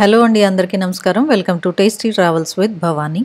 Hello అండి, అందరికీ నమస్కారం. Welcome to tasty travels with Bhavani.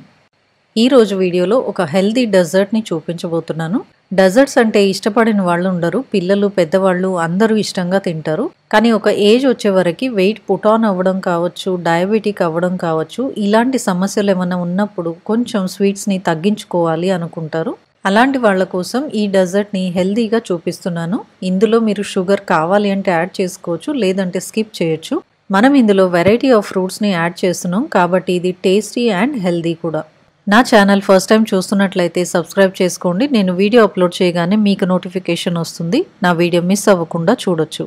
ఈ రోజు వీడియోలో ఒక హెల్దీ డెజర్ట్ని చూపించబోతున్నాను. డెజర్ట్స్ అంటే ఇష్టపడిన వాళ్ళు ఉండరు. పిల్లలు, పెద్దవాళ్ళు అందరూ ఇష్టంగా తింటారు. కానీ ఒక ఏజ్ వచ్చే వరకు వెయిట్ పుట్ ఆన్ అవ్వడం కావచ్చు, డయాబెటిక్ అవ్వడం కావచ్చు, ఇలాంటి సమస్యలు ఏమైనా ఉన్నప్పుడు కొంచెం స్వీట్స్ని తగ్గించుకోవాలి అనుకుంటారు. అలాంటి వాళ్ళ కోసం ఈ డెజర్ట్ని హెల్దీగా చూపిస్తున్నాను. ఇందులో మీరు షుగర్ కావాలి అంటే యాడ్ చేసుకోవచ్చు, లేదంటే స్కిప్ చేయొచ్చు. మనం ఇందులో వెరైటీ ఆఫ్ ఫ్రూట్స్ని యాడ్ చేస్తున్నాం కాబట్టి ఇది టేస్టీ అండ్ హెల్దీ కూడా. నా ఛానల్ ఫస్ట్ టైం చూస్తున్నట్లయితే సబ్స్క్రైబ్ చేసుకోండి. నేను వీడియో అప్లోడ్ చేయగానే మీకు నోటిఫికేషన్ వస్తుంది. నా వీడియో మిస్ అవ్వకుండా చూడొచ్చు.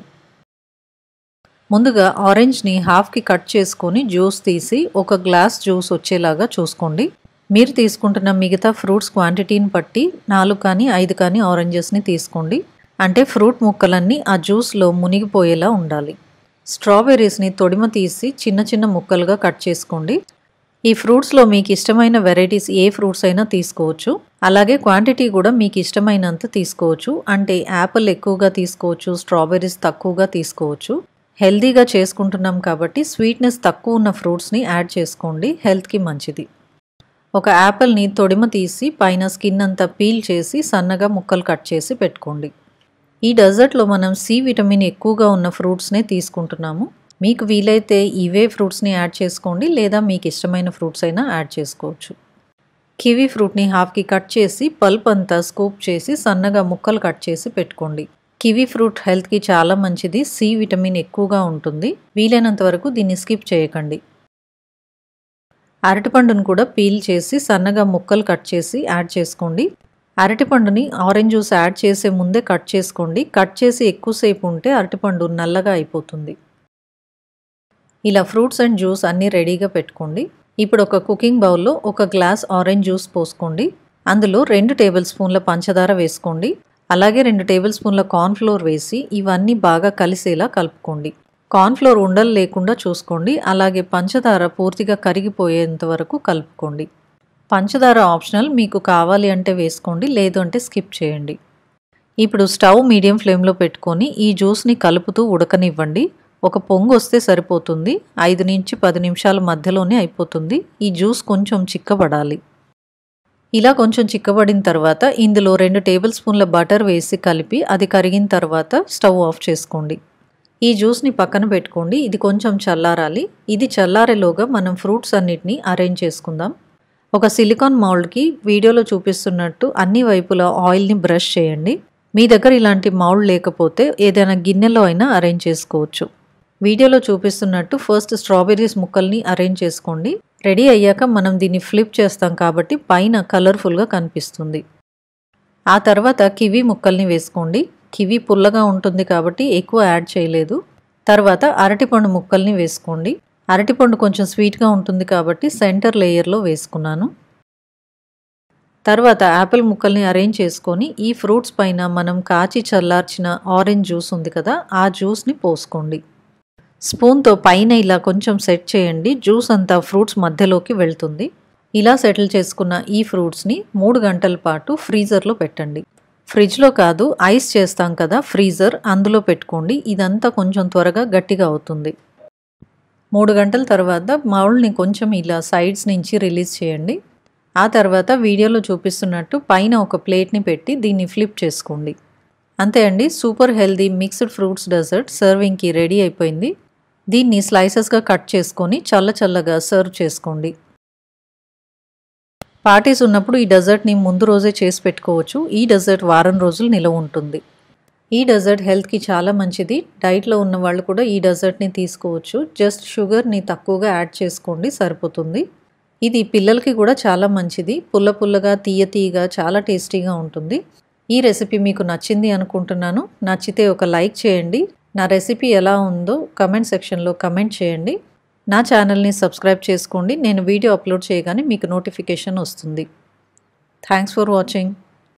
ముందుగా ఆరెంజ్ని హాఫ్కి కట్ చేసుకొని జ్యూస్ తీసి ఒక గ్లాస్ జ్యూస్ వచ్చేలాగా చూసుకోండి. మీరు తీసుకుంటున్న మిగతా ఫ్రూట్స్ క్వాంటిటీని బట్టి 4 కానీ 5 కానీ ఆరెంజెస్ని తీసుకోండి. అంటే ఫ్రూట్ ముక్కలన్నీ ఆ జ్యూస్లో మునిగిపోయేలా ఉండాలి. స్ట్రాబెర్రీస్ని తొడిమ తీసి చిన్న చిన్న ముక్కలుగా కట్ చేసుకోండి. ఈ ఫ్రూట్స్లో మీకు ఇష్టమైన వెరైటీస్ ఏ ఫ్రూట్స్ అయినా తీసుకోవచ్చు. అలాగే క్వాంటిటీ కూడా మీకు ఇష్టమైనంత తీసుకోవచ్చు. అంటే యాపిల్ ఎక్కువగా తీసుకోవచ్చు, స్ట్రాబెర్రీస్ తక్కువగా తీసుకోవచ్చు. హెల్దీగా చేసుకుంటున్నాం కాబట్టి స్వీట్నెస్ తక్కువ ఉన్న ఫ్రూట్స్ని యాడ్ చేసుకోండి, హెల్త్కి మంచిది. ఒక యాపిల్ని తొడిమ తీసి పైన స్కిన్ అంతా పీల్ చేసి సన్నగా ముక్కలు కట్ చేసి పెట్టుకోండి. ఈ డెజర్ట్లో మనం సి విటమిన్ ఎక్కువగా ఉన్న ఫ్రూట్స్నే తీసుకుంటున్నాము. మీకు వీలైతే ఇవే ఫ్రూట్స్ని యాడ్ చేసుకోండి, లేదా మీకు ఇష్టమైన ఫ్రూట్స్ అయినా యాడ్ చేసుకోవచ్చు. కివీ ఫ్రూట్ని హాఫ్కి కట్ చేసి పల్ప్ అంతా స్కూప్ చేసి సన్నగా ముక్కలు కట్ చేసి పెట్టుకోండి. కివీ ఫ్రూట్ హెల్త్కి చాలా మంచిది, సి విటమిన్ ఎక్కువగా ఉంటుంది. వీలైనంత వరకు దీన్ని స్కిప్ చేయకండి. అరటిపండును కూడా పీల్ చేసి సన్నగా ముక్కలు కట్ చేసి యాడ్ చేసుకోండి. అరటిపండుని ఆరెంజ్ జ్యూస్ యాడ్ చేసే ముందే కట్ చేసుకోండి. కట్ చేసి ఎక్కువసేపు ఉంటే అరటిపండు నల్లగా అయిపోతుంది. ఇలా ఫ్రూట్స్ అండ్ జ్యూస్ అన్నీ రెడీగా పెట్టుకోండి. ఇప్పుడు ఒక కుకింగ్ బౌల్లో ఒక గ్లాస్ ఆరెంజ్ జ్యూస్ పోసుకోండి. అందులో 2 టేబుల్ స్పూన్ల పంచదార వేసుకోండి. అలాగే 2 టేబుల్ స్పూన్ల కార్న్ఫ్లోర్ వేసి ఇవన్నీ బాగా కలిసేలా కలుపుకోండి. కార్న్ఫ్లోర్ ఉండలు లేకుండా చూసుకోండి. అలాగే పంచదార పూర్తిగా కరిగిపోయేంత వరకు కలుపుకోండి. పంచదార ఆప్షనల్, మీకు కావాలి అంటే వేసుకోండి, లేదు అంటే స్కిప్ చేయండి. ఇప్పుడు స్టవ్ మీడియం ఫ్లేమ్లో పెట్టుకొని ఈ జ్యూస్ని కలుపుతూ ఉడకనివ్వండి. ఒక పొంగు వస్తే సరిపోతుంది. 5 నుంచి 10 నిమిషాల మధ్యలోనే అయిపోతుంది. ఈ జ్యూస్ కొంచెం చిక్కబడాలి. ఇలా కొంచెం చిక్కబడిన తర్వాత ఇందులో 2 టేబుల్ స్పూన్ల బటర్ వేసి కలిపి అది కరిగిన తర్వాత స్టవ్ ఆఫ్ చేసుకోండి. ఈ జ్యూస్ని పక్కన పెట్టుకోండి. ఇది కొంచెం చల్లారాలి. ఇది చల్లారేలోగా మనం ఫ్రూట్స్ అన్నిటిని అరేంజ్ చేసుకుందాం. ఒక సిలికాన్ మౌల్డ్కి వీడియోలో చూపిస్తున్నట్టు అన్ని వైపులా ఆయిల్ని బ్రష్ చేయండి. మీ దగ్గర ఇలాంటి మౌల్డ్ లేకపోతే ఏదైనా గిన్నెలో అయినా అరేంజ్ చేసుకోవచ్చు. వీడియోలో చూపిస్తున్నట్టు ఫస్ట్ స్ట్రాబెర్రీస్ ముక్కల్ని అరేంజ్ చేసుకోండి. రెడీ అయ్యాక మనం దీన్ని ఫ్లిప్ చేస్తాం కాబట్టి పైన కలర్ఫుల్గా కనిపిస్తుంది. ఆ తర్వాత కివీ ముక్కల్ని వేసుకోండి. కివీ పుల్లగా ఉంటుంది కాబట్టి ఎక్కువ యాడ్ చేయలేదు. తర్వాత అరటిపండు ముక్కల్ని వేసుకోండి. అరటిపండు కొంచెం స్వీట్గా ఉంటుంది కాబట్టి సెంటర్ లేయర్లో వేసుకున్నాను. తర్వాత యాపిల్ ముక్కల్ని అరేంజ్ చేసుకొని ఈ ఫ్రూట్స్ పైన మనం కాచి చల్లార్చిన ఆరెంజ్ జ్యూస్ ఉంది కదా, ఆ జ్యూస్ని పోసుకోండి. స్పూన్తో పైన ఇలా కొంచెం సెట్ చేయండి. జ్యూస్ అంతా ఫ్రూట్స్ మధ్యలోకి వెళ్తుంది. ఇలా సెటిల్ చేసుకున్న ఈ ఫ్రూట్స్ని 3 గంటల పాటు ఫ్రీజర్లో పెట్టండి. ఫ్రిడ్జ్లో కాదు, ఐస్ చేస్తాం కదా ఫ్రీజర్, అందులో పెట్టుకోండి. ఇదంతా కొంచెం త్వరగా గట్టిగా అవుతుంది. 3 గంటల తర్వాత మౌల్డ్ని కొంచెం ఇలా సైడ్స్ నుంచి రిలీజ్ చేయండి. ఆ తర్వాత వీడియోలో చూపిస్తున్నట్టు పైన ఒక ప్లేట్ని పెట్టి దీన్ని ఫ్లిప్ చేసుకోండి. అంతే అండి, super healthy mixed fruits dessert సర్వింగ్కి రెడీ అయిపోయింది. దీన్ని స్లైసెస్గా కట్ చేసుకొని చల్లగా సర్వ్ చేసుకోండి. పార్టీస్ ఉన్నప్పుడు ఈ డెజర్ట్ని ముందు రోజే చేసి పెట్టుకోవచ్చు. ఈ డెజర్ట్ వారం రోజులు నిలవ ఉంటుంది. ఈ డెజర్ట్ హెల్త్కి చాలా మంచిది. డైట్లో ఉన్న వాళ్ళు కూడా ఈ డెజర్ట్ని తీసుకోవచ్చు. జస్ట్ షుగర్ని తక్కువగా యాడ్ చేసుకోండి, సరిపోతుంది. ఇది పిల్లలకి కూడా చాలా మంచిది. పుల్లగా తీయగా చాలా టేస్టీగా ఉంటుంది. ఈ రెసిపీ మీకు నచ్చింది అనుకుంటున్నాను. నచ్చితే ఒక లైక్ చేయండి. నా రెసిపీ ఎలా ఉందో కమెంట్ సెక్షన్లో కమెంట్ చేయండి. నా ఛానల్ని సబ్స్క్రైబ్ చేసుకోండి. నేను వీడియో అప్లోడ్ చేయగానే మీకు నోటిఫికేషన్ వస్తుంది. Thanks for watching.